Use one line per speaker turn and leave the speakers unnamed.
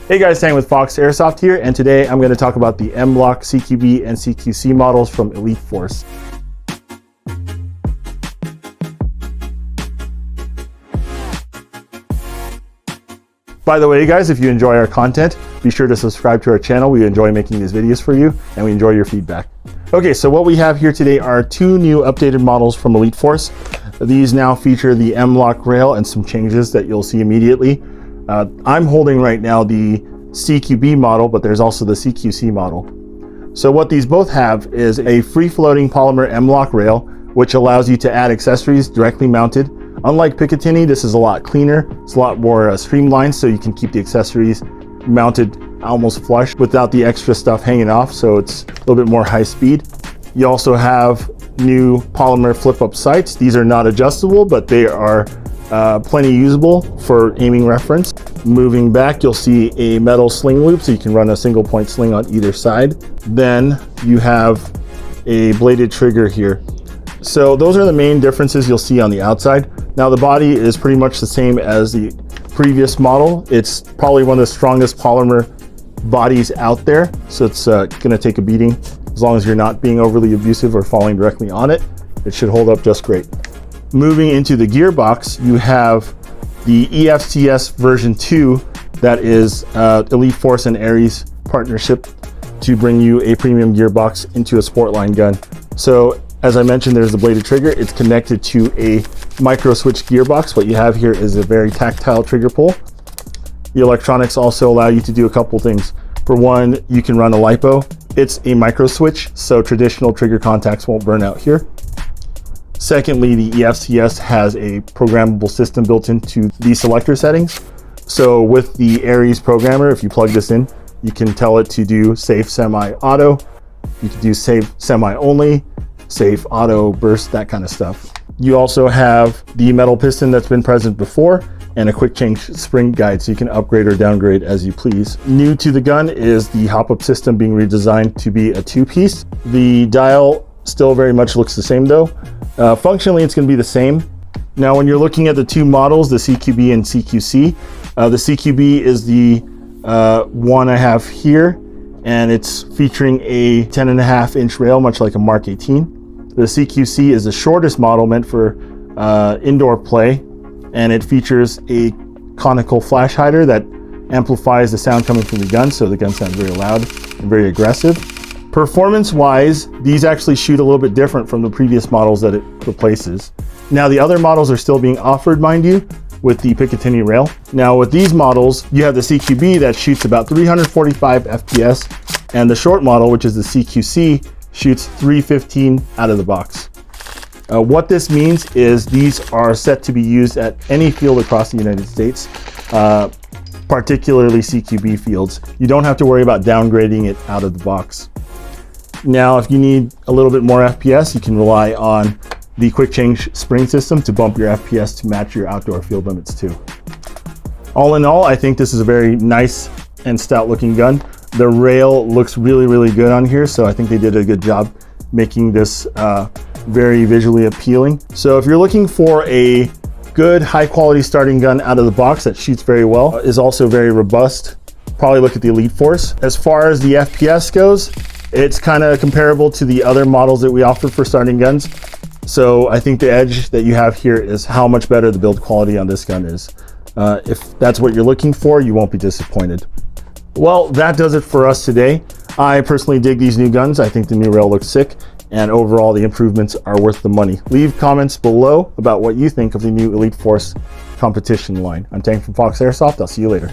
Hey guys, Tank with Fox Airsoft here, and today I'm going to talk about the MLOK CQB and CQC models from Elite Force. By the way, guys, if you enjoy our content, be sure to subscribe to our channel. We enjoy making these videos for you, and we enjoy your feedback. Okay, so what we have here today are two new updated models from Elite Force. These now feature the MLOK rail and some changes that you'll see immediately. I'm holding right now the CQB model, but there's also the CQC model. So what these both have is a free-floating polymer MLOK rail, which allows you to add accessories directly mounted. Unlike picatinny, this is a lot cleaner. It's a lot more streamlined, so you can keep the accessories mounted almost flush without the extra stuff hanging off, so it's a little bit more high speed. You also have new polymer flip-up sights. These are not adjustable, but they are plenty usable for aiming reference. Moving back, you'll see a metal sling loop, so you can run a single point sling on either side. Then you have a bladed trigger here. So those are the main differences you'll see on the outside. Now the body is pretty much the same as the previous model. It's probably one of the strongest polymer bodies out there, so it's gonna take a beating. As long as you're not being overly abusive or falling directly on it, it should hold up just great. Moving into the gearbox, you have the EFCS version 2 that is Elite Force and Ares partnership to bring you a premium gearbox into a Sportline gun. So as I mentioned, there's the bladed trigger. It's connected to a micro switch gearbox. What you have here is a very tactile trigger pull. The electronics also allow you to do a couple things. For one, you can run a LiPo. It's a micro switch, so traditional trigger contacts won't burn out here. Secondly, the EFCS has a programmable system built into the selector settings. So with the Ares programmer, if you plug this in, you can tell it to do safe semi-auto. You can do safe semi-only, safe auto burst, that kind of stuff. You also have the metal piston that's been present before and a quick change spring guide, so you can upgrade or downgrade as you please. New to the gun is the hop-up system being redesigned to be a two-piece. The dial still very much looks the same though. Functionally, it's going to be the same. Now, when you're looking at the two models, the CQB and CQC, the CQB is the one I have here, and it's featuring a 10.5-inch rail, much like a Mark 18. The CQC is the shortest model meant for indoor play, and it features a conical flash hider that amplifies the sound coming from the gun, so the gun sounds very loud and very aggressive. Performance-wise, these actually shoot a little bit different from the previous models that it replaces. Now, the other models are still being offered, mind you, with the Picatinny rail. Now, with these models, you have the CQB that shoots about 345 FPS, and the short model, which is the CQC, shoots 315 out of the box. What this means is these are set to be used at any field across the United States, particularly CQB fields. You don't have to worry about downgrading it out of the box. Now, if you need a little bit more FPS, you can rely on the quick change spring system to bump your FPS to match your outdoor field limits too. All in all, I think this is a very nice and stout looking gun. The rail looks really, really good on here, so I think they did a good job making this very visually appealing. So if you're looking for a good, high quality starting gun out of the box that shoots very well, is also very robust, probably look at the Elite Force. As far as the FPS goes, it's kind of comparable to the other models that we offer for starting guns. So I think the edge that you have here is how much better the build quality on this gun is. If that's what you're looking for, you won't be disappointed. Well, that does it for us today. I personally dig these new guns. I think the new rail looks sick, and overall the improvements are worth the money. Leave comments below about what you think of the new Elite Force competition line. I'm Tank from Fox Airsoft. I'll see you later.